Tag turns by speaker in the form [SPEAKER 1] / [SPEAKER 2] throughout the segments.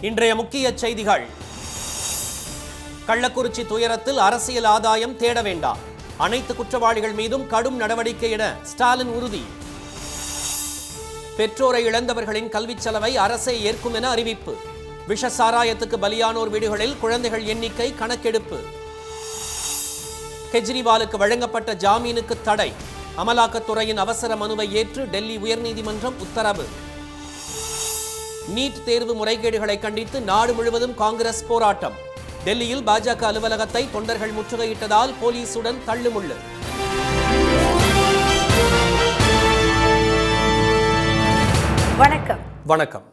[SPEAKER 1] இன்றைய முக்கிய செய்திகள். கள்ளக்குறிச்சி துயரத்தில் அரசியல் ஆதாயம் தேட வேண்டாம், அனைத்து குற்றவாளிகள் மீதும் கடும் நடவடிக்கை என ஸ்டாலின் உறுதி. பெற்றோரை இழந்தவர்களின் கல்விச் செலவை அரசே ஏற்கும் என அறிவிப்பு. விஷ சாராயத்துக்கு பலியானோர் வீடுகளில் குழந்தைகள் எண்ணிக்கை கணக்கெடுப்பு. கெஜ்ரிவாலுக்கு வழங்கப்பட்ட ஜாமீனுக்கு தடை, அமலாக்கத்துறையின் அவசர மனுவை ஏற்று டெல்லி உயர்நீதிமன்றம் உத்தரவு. நீட் தேர்வு முறைகேடுகளை கண்டித்து நாடு முழுவதும் காங்கிரஸ் போராட்டம். டெல்லியில் பாஜக அலுவலகத்தை தொண்டர்கள் முற்றுகையிட்டதால் போலீசுடன் தள்ளுமுள்ளு. வணக்கம்.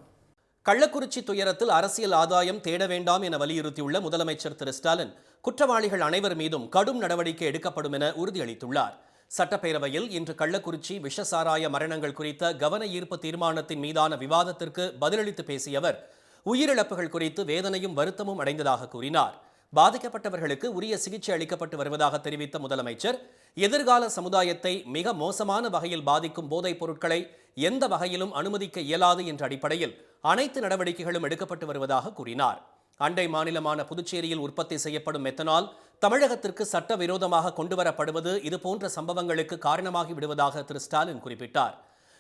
[SPEAKER 1] கள்ளக்குறிச்சி துயரத்தில் அரசியல் ஆதாயம் தேட வேண்டாம் என வலியுறுத்தியுள்ள முதலமைச்சர் திரு ஸ்டாலின், குற்றவாளிகள் அனைவர் மீதும் கடும் நடவடிக்கை எடுக்கப்படும் என உறுதியளித்துள்ளார். சட்டப்பேரவையில் இன்று கள்ளக்குறிச்சி விஷசாராய மரணங்கள் குறித்த கவன ஈர்ப்பு தீர்மானத்தின் மீதான விவாதத்திற்கு பதிலளித்து பேசிய அவர், உயிரிழப்புகள் குறித்து வேதனையும் வருத்தமும் அடைந்ததாக கூறினார். பாதிக்கப்பட்டவர்களுக்கு உரிய சிகிச்சை அளிக்கப்பட்டு வருவதாக தெரிவித்த முதலமைச்சர், எதிர்கால சமுதாயத்தை மிக மோசமான வகையில் பாதிக்கும் போதைப் பொருட்களை எந்த வகையிலும் அனுமதிக்க இயலாது என்ற அடிப்படையில் அனைத்து நடவடிக்கைகளும் எடுக்கப்பட்டு வருவதாக கூறினார். அண்டை மாநிலமான புதுச்சேரியில் உற்பத்தி செய்யப்படும் மெத்தனால் தமிழகத்திற்கு சட்டவிரோதமாக கொண்டுவரப்படுவது இதுபோன்ற சம்பவங்களுக்கு காரணமாகி விடுவதாக திரு ஸ்டாலின் குறிப்பிட்டார்.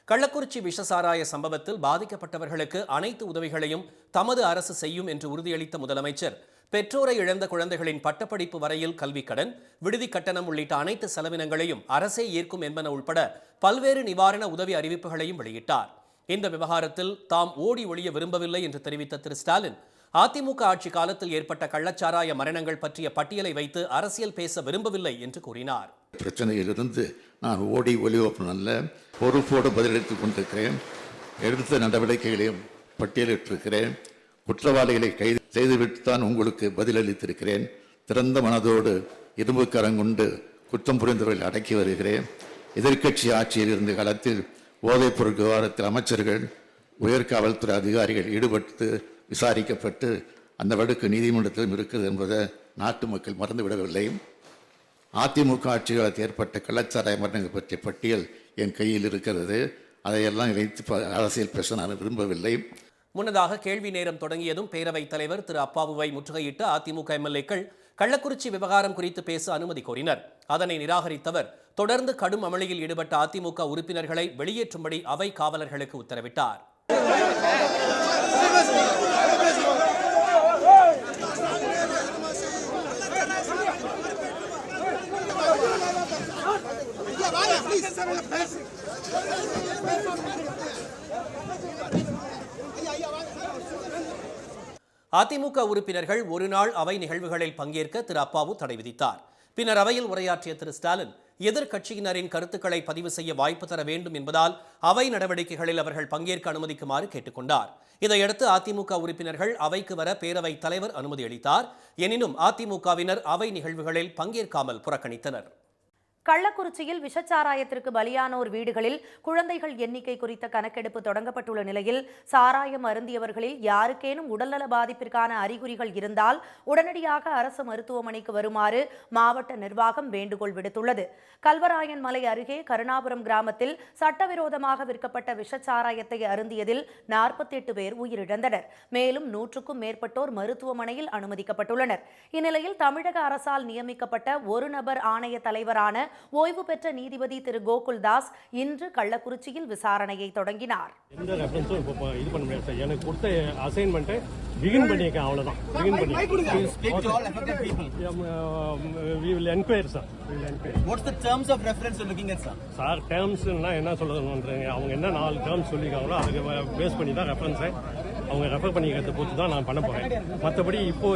[SPEAKER 1] கள்ளக்குறிச்சி விஷசாராய சம்பவத்தில் பாதிக்கப்பட்டவர்களுக்கு அனைத்து உதவிகளையும் தமது அரசு செய்யும் என்று உறுதியளித்த முதலமைச்சர், பெற்றோரை இழந்த குழந்தைகளின் பட்டப்படிப்பு வரையில் கல்விக் கடன், விடுதி கட்டணம் உள்ளிட்ட அனைத்து செலவினங்களையும் அரசே ஏற்கும் என்பன உட்பட பல்வேறு நிவாரண உதவி அறிவிப்புகளையும் வெளியிட்டார். இந்த விவகாரத்தில் தாம் ஓடி ஒழிய விரும்பவில்லை என்று தெரிவித்த திரு ஸ்டாலின், அதிமுக ஆட்சி காலத்தில் ஏற்பட்ட கள்ளச்சாராய மரணங்கள் பற்றிய பட்டியலை வைத்து அரசியல் பேச விரும்பவில்லை என்று கூறினார்.
[SPEAKER 2] பிரச்சனையிலிருந்து நான் ஓடி ஒளிவல்ல, பொறுப்போடு பதிலளித்துக் கொண்டிருக்கிறேன். எடுத்த நடவடிக்கைகளையும் பட்டியலிட்டிருக்கிறேன். குற்றவாளிகளை கைது செய்துவிட்டுத்தான் உங்களுக்கு பதிலளித்திருக்கிறேன். திறந்த மனதோடு இரும்பு கரங்கொண்டு குற்றம் புரிந்தவர்களை அடக்கி வருகிறேன். எதிர்க்கட்சி ஆட்சியில் இருந்த காலத்தில் போதைப் பொருள் விவகாரத்தில் அமைச்சர்கள், உயர்காவல்துறை அதிகாரிகள் ஈடுபட்டு விசாரிக்கப்பட்டு அந்த வழக்கு நீதிமன்றத்திலும் இருக்கிறது என்பதை நாட்டு மக்கள் மறந்துவிடவில்லை. அதிமுக ஆட்சி காலத்தில் ஏற்பட்ட கள்ளச்சாராய மரணங்கள் பற்றிய பட்டியல் என் கையில் இருக்கிறது. அதையெல்லாம் வைத்து அரசியல் பேச நான் விரும்பவில்லை.
[SPEAKER 1] முன்னதாக கேள்வி நேரம் தொடங்கியதும் பேரவைத் தலைவர் திரு அப்பாவுவை முற்றுகையிட்ட அதிமுக எம்எல்ஏக்கள் கள்ளக்குறிச்சி விவகாரம் குறித்து பேச அனுமதி கோரினர். அதனை நிராகரித்தவர் தொடர்ந்து கடும் அமளியில் ஈடுபட்ட அதிமுக உறுப்பினர்களை வெளியேற்றும்படி அவை காவலர்களுக்கு உத்தரவிட்டார். அதிமுக உறுப்பினர்கள் ஒருநாள் அவை நிகழ்வுகளில் பங்கேற்க திரு அப்பாவு தடை விதித்தார். பின்னர் அவையில் உரையாற்றிய திரு ஸ்டாலின், எதிர்க்கட்சியினரின் கருத்துக்களை பதிவு செய்ய வாய்ப்பு தர வேண்டும் என்பதால் அவை நடவடிக்கைகளில் அவர்கள் பங்கேற்க அனுமதிக்குமாறு கேட்டுக்கொண்டார். இதையடுத்து அதிமுக உறுப்பினர்கள் அவைக்கு வர பேரவைத் தலைவர் அனுமதி அளித்தார். எனினும் அதிமுகவினர் அவை நிகழ்வுகளில் பங்கேற்காமல் புறக்கணித்தனர்.
[SPEAKER 3] கள்ளக்குறிச்சியில் விஷச்சாராயத்திற்கு பலியானோர் வீடுகளில் குழந்தைகள் எண்ணிக்கை குறித்த கணக்கெடுப்பு தொடங்கப்பட்டுள்ள நிலையில், சாராயம் அருந்தியவர்களில் யாருக்கேனும் உடல்நல பாதிப்பிற்கான அறிகுறிகள் இருந்தால் உடனடியாக அரசு மருத்துவமனைக்கு வருமாறு மாவட்ட நிர்வாகம் வேண்டுகோள் விடுத்துள்ளது. கல்வராயன் மலை அருகே கருணாபுரம் கிராமத்தில் சட்டவிரோதமாக விற்கப்பட்ட விஷச்சாராயத்தை அருந்தியதில் 48 பேர் உயிரிழந்தனர். மேலும் 100க்கும் மேற்பட்டோர் மருத்துவமனையில் அனுமதிக்கப்பட்டுள்ளனர். இந்நிலையில் தமிழக அரசால் நியமிக்கப்பட்ட ஒரு நபர் ஆணைய தலைவரான ஓய்வு பெற்ற நீதிபதி திரு கோகுல் தாஸ் இன்று கள்ளக்குறிச்சியில் விசாரணையை தொடங்கினார்.
[SPEAKER 4] எந்த ரெஃபரன்ஸும் இப்போ இது பண்ண முடியாது சார். எனக்கு கொடுத்த அசைன்மெண்ட்டை பிகின் பண்ணியிருக்கேன், அவ்வளோதான். பிகின் பண்ணி we will enquire sir. We will enquire.
[SPEAKER 5] What's the terms of reference you're looking at sir?
[SPEAKER 4] Sir டேர்ம்ஸ்னா என்ன சொல்றதுன்றீங்க, அவங்க என்ன 4 டேர்ம்ஸ் சொல்லியிருக்காங்களோ அதுக்கு பேஸ் பண்ணி தான் ரெஃபரன்ஸை அவங்க ரெஃபர் பண்ணிக்கிறத பொறுத்து தான் நான் பண்ண போறேன். மற்றபடி இப்போ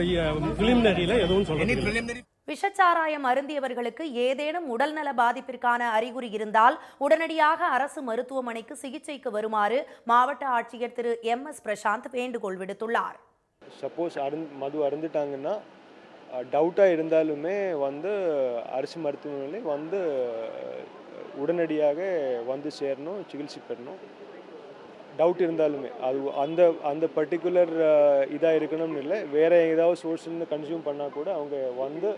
[SPEAKER 4] பிலிமினரியில எதுவும் சொல்ல.
[SPEAKER 3] விஷச்சாராயம் அருந்தியவர்களுக்கு ஏதேனும் உடல்நல பாதிப்பிற்கான அறிகுறி இருந்தால் உடனடியாக அரசு மருத்துவமனைக்கு சிகிச்சைக்கு வருமாறு மாவட்ட ஆட்சியர் திரு MS பிரசாந்த் வேண்டுகோள் விடுத்துள்ளார்.
[SPEAKER 6] சப்போஸ் மது அருந்துட்டாங்கன்னா டவுட்டாக இருந்தாலுமே அரசு மருத்துவமனையில் உடனடியாக சேரணும், சிகிச்சை பெறணும். டவுட் இருந்தாலுமே அது அந்த பர்டிகுலர் இதாக இருக்கணும்னு இல்லை, வேறு ஏதாவது சோர்ஸ்லேருந்து கன்சியூம் பண்ணால் கூட அவங்க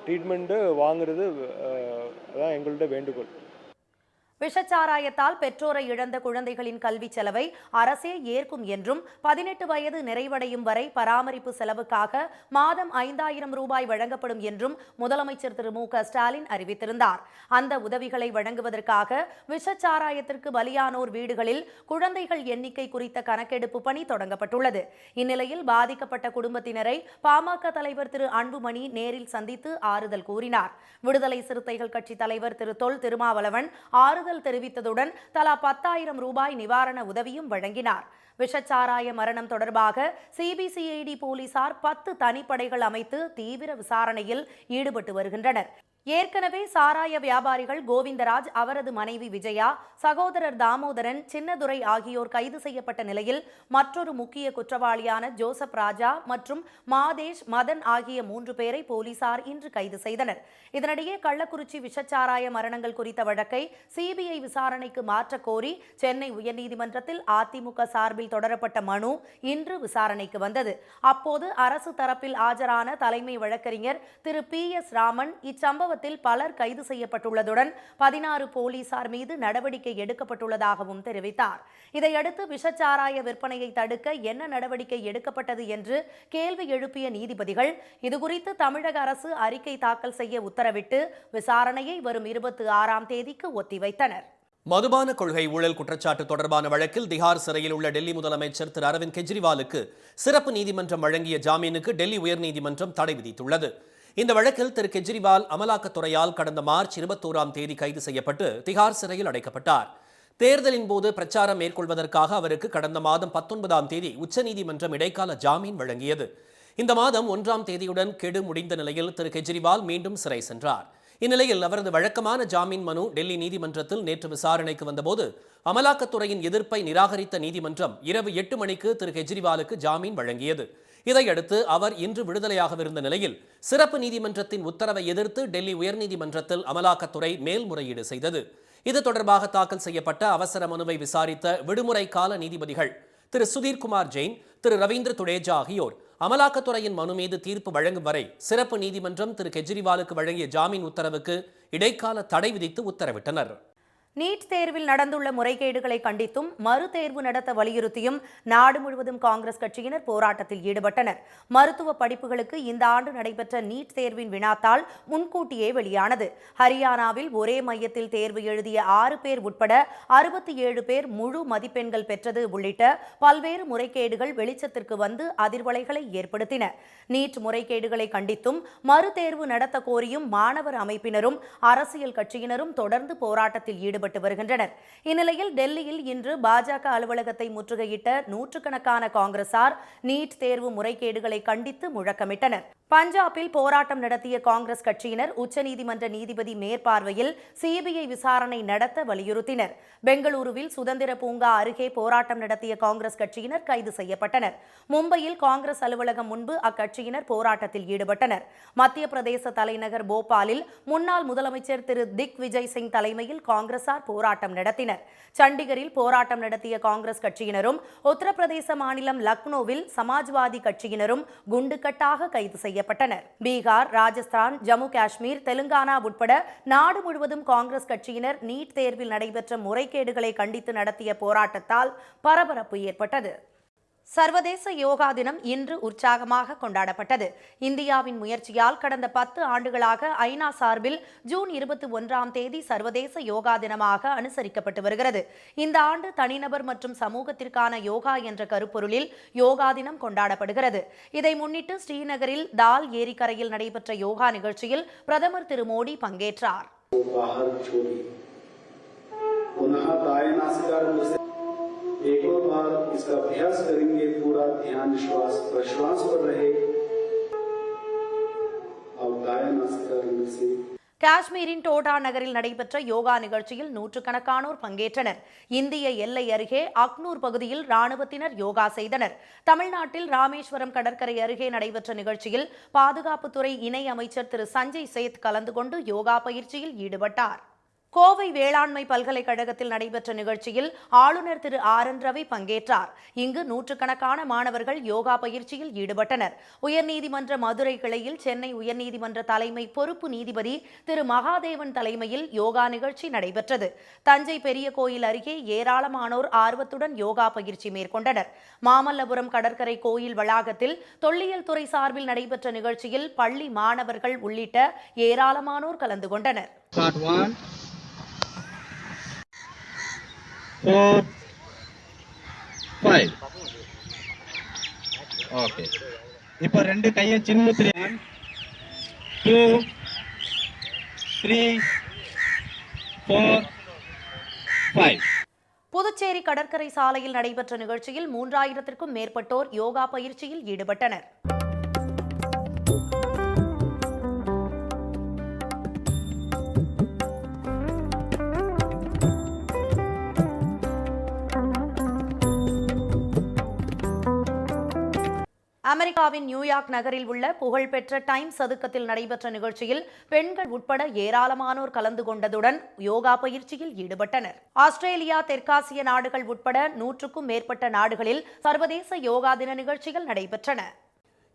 [SPEAKER 6] ட்ரீட்மெண்ட்டு வாங்குறது தான் எங்களோட வேண்டுகோள்.
[SPEAKER 3] விஷச்சாராயத்தால் பெற்றோரை இழந்த குழந்தைகளின் கல்வி செலவை அரசே ஏற்கும் என்றும் 18 வயது நிறைவடையும் வரை பராமரிப்பு செலவுக்காக மாதம் 5000 ரூபாய் வழங்கப்படும் என்றும் முதலமைச்சர் திரு மு க ஸ்டாலின் அறிவித்திருந்தார். அந்த உதவிகளை வழங்குவதற்காக விஷச்சாராயத்திற்கு பலியானோர் வீடுகளில் குழந்தைகள் எண்ணிக்கை குறித்த கணக்கெடுப்பு பணி தொடங்கப்பட்டுள்ளது. இந்நிலையில் பாதிக்கப்பட்ட குடும்பத்தினரை பாமக தலைவர் திரு அன்புமணி நேரில் சந்தித்து ஆறுதல் கூறினார். விடுதலை சிறுத்தைகள் கட்சி தலைவர் திரு தொல் திருமாவளவன் ஆறுதல் தெரிவித்ததுடன் தலா 10,000 ரூபாய் நிவாரண உதவியும் வழங்கினார். விஷச்சாராய மரணம் தொடர்பாக சிபிசிஐடி போலீசார் 10 தனிப்படைகள் அமைத்து தீவிர விசாரணையில் ஈடுபட்டு வருகின்றனர். ஏற்கனவே சாராய வியாபாரிகள் கோவிந்தராஜ், அவரது மனைவி விஜயா, சகோதரர் தாமோதரன், சின்னதுரை ஆகியோர் கைது செய்யப்பட்ட நிலையில் மற்றொரு முக்கிய குற்றவாளியான ஜோசப் ராஜா மற்றும் மாதேஷ், மதன் ஆகிய 3 பேரை போலீசார் இன்று கைது செய்தனர். இதனிடையே கள்ளக்குறிச்சி விஷச்சாராய மரணங்கள் குறித்த வழக்கை சிபிஐ விசாரணைக்கு மாற்ற கோரி சென்னை உயர்நீதிமன்றத்தில் அதிமுக சார்பில் தொடரப்பட்ட மனு இன்று விசாரணைக்கு வந்தது. அப்போது அரசு தரப்பில் ஆஜரான தலைமை வழக்கறிஞர் திரு PS ராமன் இச்சம்பவத்தில் பலர் கைது செய்யப்பட்டுள்ளதுடன் 16 போலீசார் மீது நடவடிக்கை எடுக்கப்பட்டுள்ளதாகவும் தெரிவித்தார். இதையடுத்து விஷச்சாராய விற்பனையை தடுக்க என்ன நடவடிக்கை எடுக்கப்பட்டது என்று கேள்வி எழுப்பிய நீதிபதிகள் இதுகுறித்து தமிழக அரசு அறிக்கை தாக்கல் செய்ய உத்தரவிட்டு விசாரணையை வரும் 26ஆம் தேதிக்கு ஒத்திவைத்தனர்.
[SPEAKER 1] மதுபான கொள்கை ஊழல் குற்றச்சாட்டு தொடர்பான வழக்கில் திஹார் சிறையில் உள்ள டெல்லி முதலமைச்சர் திரு அரவிந்த் கெஜ்ரிவாலுக்கு சிறப்பு நீதிமன்றம் வழங்கிய ஜாமீனுக்கு டெல்லி உயர்நீதிமன்றம் தடை விதித்துள்ளது. இந்த வழக்கில் திரு கெஜ்ரிவால் அமலாக்கத்துறையால் கடந்த மார்ச் 21ஆம் தேதி கைது செய்யப்பட்டு திஹார் சிறையில் அடைக்கப்பட்டார். தேர்தலின் போது பிரச்சாரம் மேற்கொள்வதற்காக அவருக்கு கடந்த மாதம் 19ஆம் தேதி உச்சநீதிமன்றம் இடைக்கால ஜாமீன் வழங்கியது. இந்த மாதம் 1ஆம் தேதியுடன் கெடு முடிந்த நிலையில் திரு கெஜ்ரிவால் மீண்டும் சிறை சென்றார். இந்நிலையில் அவரது வழக்கமான ஜாமீன் மனு டெல்லி நீதிமன்றத்தில் நேற்று விசாரணைக்கு வந்தபோது அமலாக்கத்துறையின் எதிர்ப்பை நிராகரித்த நீதிமன்றம் இரவு 8 மணிக்கு திரு கெஜ்ரிவாலுக்கு ஜாமீன் வழங்கியது. இதையடுத்து அவர் இன்று விடுதலையாகவிருந்த நிலையில் சிறப்பு நீதிமன்றத்தின் உத்தரவை எதிர்த்து டெல்லி உயர்நீதிமன்றத்தில் அமலாக்கத்துறை மேல்முறையீடு செய்தது. இது தொடர்பாக தாக்கல் செய்யப்பட்ட அவசர மனுவை விசாரித்த விடுமுறை கால நீதிபதிகள் திரு சுதீர்குமார் ஜெயின், திரு ரவீந்திர துடேஜா ஆகியோர் அமலாக்கத்துறையின் மனு மீது தீர்ப்பு வழங்கும் வரை சிறப்பு நீதிமன்றம் திரு கெஜ்ரிவாலுக்கு வழங்கிய ஜாமீன் உத்தரவுக்கு இடைக்கால தடை விதித்து உத்தரவிட்டனர்.
[SPEAKER 3] நீட் தேர்வில் நடந்துள்ள முறைகேடுகளை கண்டித்தும் மறு தேர்வு நடத்த வலியுறுத்தியும் நாடு முழுவதும் காங்கிரஸ் கட்சியினர் போராட்டத்தில் ஈடுபட்டனர். மருத்துவ படிப்புகளுக்கு இந்த ஆண்டு நடைபெற்ற நீட் தேர்வின் வினாத்தாள் முன்கூட்டியே வெளியானது. ஹரியானாவில் ஒரே மையத்தில் தேர்வு எழுதிய 6 பேர் உட்பட 67 பேர் முழு மதிப்பெண்கள் பெற்றது உள்ளிட்ட பல்வேறு முறைகேடுகள் வெளிச்சத்திற்கு வந்து அதிர்வலைகளை ஏற்படுத்தின. நீட் முறைகேடுகளை கண்டித்தும் மறு தேர்வு நடத்த கோரியும் மாணவர் அமைப்பினரும் அரசியல் கட்சியினரும் தொடர்ந்து போராட்டத்தில் ஈடுபட்டு வருகின்றனர். இந்நிலையில் டெல்லியில் இன்று பாஜக அலுவலகத்தை முற்றுகையிட்ட நூற்றுக்கணக்கான காங்கிரசார் நீட் தேர்வு முறைகேடுகளை கண்டித்து முழக்கமிட்டனர். பஞ்சாபில் போராட்டம் நடத்திய காங்கிரஸ் கட்சியினர் உச்சநீதிமன்ற நீதிபதி மேற்பார்வையில் சிபிஐ விசாரணை நடத்த வலியுறுத்தினர். பெங்களூருவில் சுதந்திர பூங்கா அருகே போராட்டம் நடத்திய காங்கிரஸ் கட்சியினர் கைது செய்யப்பட்டனர். மும்பையில் காங்கிரஸ் அலுவலகம் முன்பு அக்கட்சியினர் போராட்டத்தில் ஈடுபட்டனர். மத்திய பிரதேச தலைநகர் போபாலில் முன்னாள் முதலமைச்சர் திரு திக் விஜய் சிங் தலைமையில் காங்கிரசார் போராட்டம் நடத்தினர். சண்டிகரில் போராட்டம் நடத்திய காங்கிரஸ் கட்சியினரும் உத்தரப்பிரதேச மாநிலம் லக்னோவில் சமாஜ்வாதி கட்சியினரும் குண்டுக்கட்டாக கைது செய்யப்பட்டனர். பீகார், ராஜஸ்தான், ஜம்மு காஷ்மீர், தெலுங்கானா உட்பட நாடு முழுவதும் காங்கிரஸ் கட்சியினர் நீட் தேர்வில் நடைபெற்ற முறைகேடுகளை கண்டித்து நடத்திய போராட்டத்தால் பரபரப்பு ஏற்பட்டது. சர்வதேச யோகா தினம் இன்று உற்சாகமாக கொண்டாடப்பட்டது. இந்தியாவின் முயற்சியால் கடந்த 10 ஆண்டுகளாக ஐநா சார்பில் ஜூன் 21ஆம் தேதி சர்வதேச யோகா தினமாக அனுசரிக்கப்பட்டு வருகிறது. இந்த ஆண்டு தனிநபர் மற்றும் சமூகத்திற்கான யோகா என்ற கருப்பொருளில் யோகா தினம் கொண்டாடப்படுகிறது. இதை முன்னிட்டு ஸ்ரீநகரில் தால் ஏரிக்கரையில் நடைபெற்ற யோகா நிகழ்ச்சியில் பிரதமர் திரு மோடி பங்கேற்றார்.
[SPEAKER 7] एक और बार इसका अभ्यास करेंगे, पूरा ध्यान श्वास प्रश्वास पर रहे और गाय नासिका से
[SPEAKER 3] காஷ்மீரின் டோடா நகரில் நடைபெற்ற யோகா நிகழ்ச்சியில் நூற்றுக்கணக்கானோர் பங்கேற்றனர். இந்திய எல்லை அருகே அக்னூர் பகுதியில் ராணுவத்தினர் யோகா செய்தனர். தமிழ்நாட்டில் ராமேஸ்வரம் கடற்கரை அருகே நடைபெற்ற நிகழ்ச்சியில் பாதுகாப்புத்துறை இணை அமைச்சர் திரு சஞ்சய் சேத் கலந்து கொண்டு யோகா பயிற்சியில் ஈடுபட்டார். கோவை வேளாண்மை பல்கலைக்கழகத்தில் நடைபெற்ற நிகழ்ச்சியில் ஆளுநர் திரு RN ரவி பங்கேற்றார். இங்கு நூற்றுக்கணக்கான மாணவர்கள் யோகா பயிற்சியில் ஈடுபட்டனர். உயர்நீதிமன்ற மதுரை கிளையில் சென்னை உயர்நீதிமன்ற தலைமை பொறுப்பு நீதிபதி திரு மகாதேவன் தலைமையில் யோகா நிகழ்ச்சி நடைபெற்றது. தஞ்சை பெரிய கோயில் அருகே ஏராளமானோர் ஆர்வத்துடன் யோகா பயிற்சி மேற்கொண்டனர். மாமல்லபுரம் கடற்கரை கோயில் வளாகத்தில் தொல்லியல் துறை சார்பில் நடைபெற்ற நிகழ்ச்சியில் பள்ளி மாணவர்கள் உள்ளிட்ட ஏராளமானோர் கலந்து கொண்டனர்.
[SPEAKER 8] 4, 5. ஓகே. இப்போ ரெண்டு கையை சின்முத்திரி 2 3 4 5.
[SPEAKER 3] புதுச்சேரி கடற்கரை சாலையில் நடைபெற்ற நிகழ்ச்சியில் 3000த்திற்கும் மேற்பட்டோர் யோகா பயிற்சியில் ஈடுபட்டனர். அமெரிக்காவின் நியூயார்க் நகரில் உள்ள புகழ்பெற்ற டைம்ஸ் சதுக்கத்தில் நடைபெற்ற நிகழ்ச்சியில் பெண்கள் உட்பட ஏராளமானோர் கலந்து கொண்டதுடன் யோகா பயிற்சியில் ஈடுபட்டனர். ஆஸ்திரேலியா, தெற்காசிய நாடுகள் உட்பட 100க்கும் மேற்பட்ட நாடுகளில் சர்வதேச யோகா தின நிகழ்ச்சிகள் நடைபெற்றன.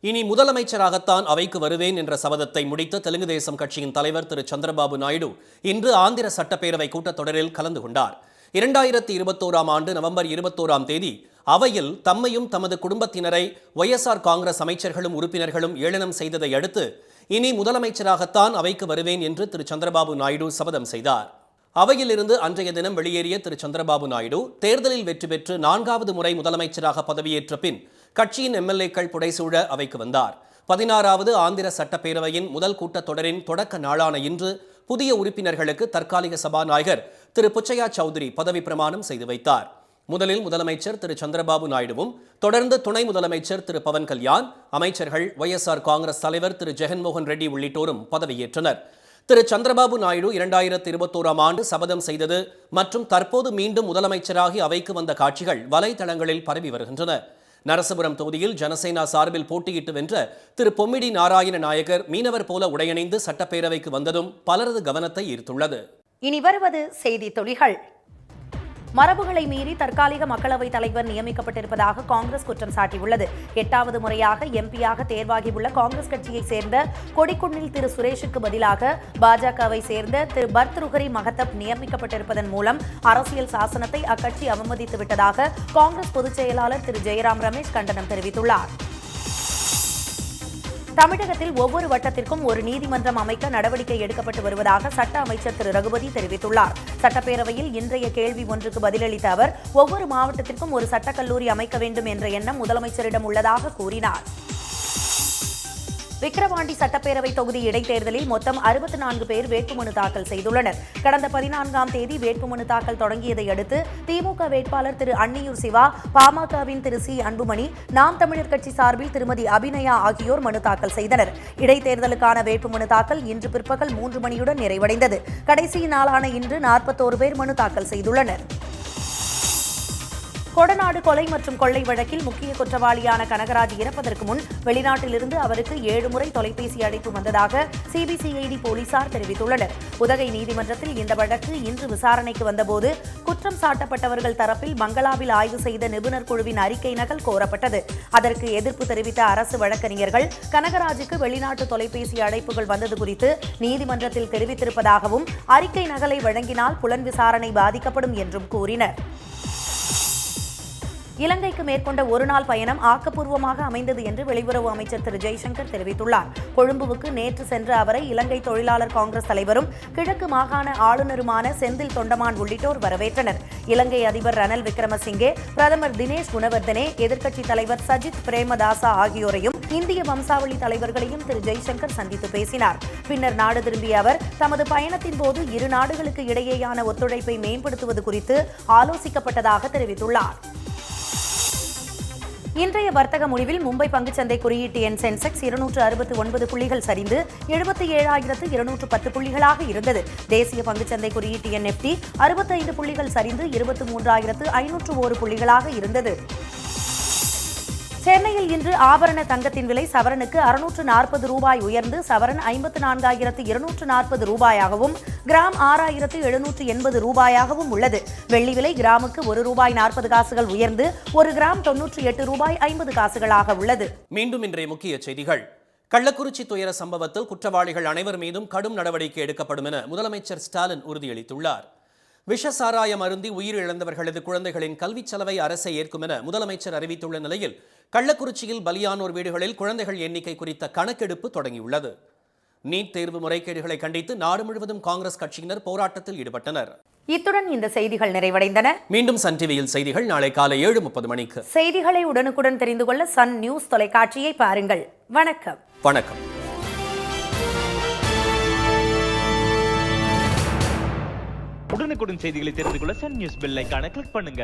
[SPEAKER 1] இனி முதலமைச்சராகத்தான் அவைக்கு வருவேன் என்ற சபதத்தை முடித்த தெலுங்கு தேசம் கட்சியின் தலைவர் திரு சந்திரபாபு நாயுடு இன்று ஆந்திர சட்டப்பேரவை கூட்டத்தொடரில் கலந்து கொண்டார். 2021ஆம் ஆண்டு நவம்பர் 21ஆம் தேதி அவையில் தம்மையும் தமது குடும்பத்தினரை YSR காங்கிரஸ் அமைச்சர்களும் உறுப்பினர்களும் ஏளனம் செய்ததை அடுத்து இனி முதலமைச்சராகத்தான் அவைக்கு வருவேன் என்று திரு சந்திரபாபு நாயுடு சபதம் செய்தார். அவையிலிருந்து அன்றைய தினம் வெளியேறிய திரு சந்திரபாபு நாயுடு தேர்தலில் வெற்றி பெற்று 4வது முறை முதலமைச்சராக பதவியேற்ற பின் கட்சியின் MLAக்கள் புடைசூழ அவைக்கு வந்தார். 16வது ஆந்திர சட்டப்பேரவையின் முதல் கூட்டத்தொடரின் தொடக்க நாளான இன்று புதிய உறுப்பினர்களுக்கு தற்காலிக சபாநாயகர் திரு புச்சையா சௌத்ரி பதவி பிரமாணம் செய்து வைத்தார். முதலில் முதலமைச்சர் திரு சந்திரபாபு நாயுடுவும் தொடர்ந்து துணை முதலமைச்சர் திரு பவன் கல்யாண், அமைச்சர்கள் YSR காங்கிரஸ் தலைவர் திரு ஜெகன்மோகன் ரெட்டி உள்ளிட்டோரும் பதவியேற்றனர். திரு சந்திரபாபு நாயுடு 2021ஆம் ஆண்டு சபதம் செய்தது மற்றும் தற்போது மீண்டும் முதலமைச்சராகி அவைக்கு வந்த காட்சிகள் வலைதளங்களில் பரவி வருகின்றன. நரசபுரம் தொகுதியில் ஜனசேனா சார்பில் போட்டியிட்டு வென்ற திரு பொம்மிடி நாராயண நாயகர் மீனவர் போல உடையணிந்து சட்டப்பேரவைக்கு வந்ததும் பலரது கவனத்தை ஈர்த்துள்ளது.
[SPEAKER 3] இனி வருவது செய்தி துளிகள். மரபுகளை மீறி தற்காலிக மக்களவைத் தலைவர் நியமிக்கப்பட்டிருப்பதாக காங்கிரஸ் குற்றம் சாட்டியுள்ளது. 8வது முறையாக எம்பியாக தேர்வாகியுள்ள காங்கிரஸ் கட்சியைச் சேர்ந்த கொடிக்குன்னில் திரு சுரேஷுக்கு பதிலாக பாஜகவை சேர்ந்த திரு பர்த்ருஹரி மகத்தப் நியமிக்கப்பட்டிருப்பதன் மூலம் அரசியல் சாசனத்தை அக்கட்சி அவமதித்து விட்டதாக காங்கிரஸ் பொதுச் செயலாளர் திரு ஜெயராம் ரமேஷ் கண்டனம் தெரிவித்துள்ளார். தமிழகத்தில் ஒவ்வொரு வட்டத்திற்கும் ஒரு நீதிமன்றம் அமைக்க நடவடிக்கை எடுக்கப்பட்டு வருவதாக சட்ட அமைச்சர் திரு ரகுபதி தெரிவித்துள்ளார். சட்டப்பேரவையில் இன்றைய கேள்வி ஒன்றுக்கு பதிலளித்த அவர், ஒவ்வொரு மாவட்டத்திற்கும் ஒரு சட்டக்கல்லூரி அமைக்க வேண்டும் என்ற எண்ணம் முதலமைச்சரிடம் உள்ளதாக கூறினார். விக்கிரவாண்டி சட்டப்பேரவை தொகுதி இடைத்தேர்தலில் மொத்தம் 64 பேர் வேட்புமனு தாக்கல் செய்துள்ளனர். கடந்த 14ஆம் தேதி வேட்புமனு தாக்கல் தொடங்கியதை அடுத்து திமுக வேட்பாளர் திரு அன்னியூர் சிவா, பாமகவின் திரு சி அன்புமணி, நாம் தமிழர் கட்சி சார்பில் திருமதி அபிநயா ஆகியோர் மனு தாக்கல் செய்தனர். இடைத்தேர்தலுக்கான வேட்புமனு தாக்கல் இன்று பிற்பகல் 3 மணியுடன் நிறைவடைந்தது. கடைசி நாளான இன்று 41 பேர் மனு தாக்கல் செய்துள்ளனர். கொடநாடு கொலை மற்றும் கொள்ளை வழக்கில் முக்கிய குற்றவாளியான கனகராஜ் இறப்பதற்கு முன் வெளிநாட்டிலிருந்து அவருக்கு 7 முறை தொலைபேசி அழைப்பு வந்ததாக CBCID போலீசார் தெரிவித்துள்ளனர். உதகை நீதிமன்றத்தில் இந்த வழக்கு இன்று விசாரணைக்கு வந்தபோது குற்றம் சாட்டப்பட்டவர்கள் தரப்பில் பங்களாவில் ஆய்வு செய்த நிபுணர் குழுவின் அறிக்கை நகல் கோரப்பட்டது. அதற்கு எதிர்ப்பு தெரிவித்த அரசு வழக்கறிஞர்கள் கனகராஜுக்கு வெளிநாட்டு தொலைபேசி அழைப்புகள் வந்தது குறித்து நீதிமன்றத்தில் தெரிவித்திருப்பதாகவும் அறிக்கை நகலை வழங்கினால் புலன் விசாரணை பாதிக்கப்படும் என்றும் கூறினர். இலங்கைக்கு மேற்கொண்ட ஒருநாள் பயணம் ஆக்கப்பூர்வமாக அமைந்தது என்று வெளியுறவு அமைச்சர் திரு ஜெய்சங்கர் தெரிவித்துள்ளார். கொழும்புவுக்கு நேற்று சென்ற அவரை இலங்கை தொழிலாளர் காங்கிரஸ் தலைவரும் கிழக்கு மாகாண ஆளுநருமான செந்தில் தொண்டமான் உள்ளிட்டோர் வரவேற்றனர். இலங்கை அதிபர் ரணில் விக்ரமசிங்கே, பிரதமர் தினேஷ் குணவர்தனே, எதிர்க்கட்சித் தலைவர் சஜித் பிரேமதாசா ஆகியோரையும் இந்திய வம்சாவளி தலைவர்களையும் திரு ஜெய்சங்கர் சந்தித்து பேசினார். பின்னர் நாடு திரும்பிய அவர் தமது பயணத்தின் போது இரு நாடுகளுக்கு இடையேயான ஒத்துழைப்பை மேம்படுத்துவது குறித்து ஆலோசிக்கப்பட்டதாக தெரிவித்துள்ளார். இன்றைய வர்த்தக முடிவில் மும்பை பங்குச்சந்தை குறியீட்டு எண் சென்செக்ஸ் 269 புள்ளிகள் சரிந்து 77,210 புள்ளிகளாக இருந்தது. தேசிய பங்குச்சந்தை குறியீட்டு எண் நிஃப்டி 65 புள்ளிகள் சரிந்து 23,501 புள்ளிகளாக இருந்தது. சென்னையில் இன்று ஆபரண தங்கத்தின் விலை சவரனுக்கு 640 ரூபாய் உயர்ந்து சவரன் 54,240 ரூபாயாகவும் கிராம் 6,780 ரூபாயாகவும் உள்ளது. வெள்ளி விலை கிராமுக்கு ₹1.40 உயர்ந்து 1 கிராம் 98 ரூபாய் 50 காசுகளாக உள்ளது.
[SPEAKER 1] மீண்டும் இன்றைய முக்கிய செய்திகள். கள்ளக்குறிச்சி துயர சம்பவத்தில் குற்றவாளிகள் அனைவர் மீதும் கடும் நடவடிக்கை எடுக்கப்படும் என முதலமைச்சர் ஸ்டாலின் உறுதியளித்துள்ளார். விஷ சாராயம் அருந்தி உயிரிழந்தவர்களது குழந்தைகளின் கல்விச் செலவை அரசை ஏற்கும் என முதலமைச்சர் அறிவித்துள்ள நிலையில் கள்ளக்குறிச்சியில் பலியானோர் வீடுகளில் குழந்தைகள் எண்ணிக்கை குறித்த கணக்கெடுப்பு தொடங்கியுள்ளது. நீட் தேர்வு முறைகேடுகளை கண்டித்து நாடு முழுவதும் காங்கிரஸ் கட்சியினர் போராட்டத்தில் ஈடுபட்டனர்.
[SPEAKER 3] இத்துடன் இந்த செய்திகள் நிறைவடைந்தன.
[SPEAKER 1] மீண்டும் சன் டிவியில் செய்திகள் நாளை காலை 7:30 மணிக்கு.
[SPEAKER 3] செய்திகளை உடனுக்குடன் தெரிந்து கொள்ள சன் நியூஸ் தொலைக்காட்சியை பாருங்கள். வணக்கம்.
[SPEAKER 1] வணக்கம்.
[SPEAKER 9] உடனுக்குடன் செய்திகளை தெரிந்து கொள்ள சன் நியூஸ் பெல் ஐகானை கிளிக் பண்ணுங்க.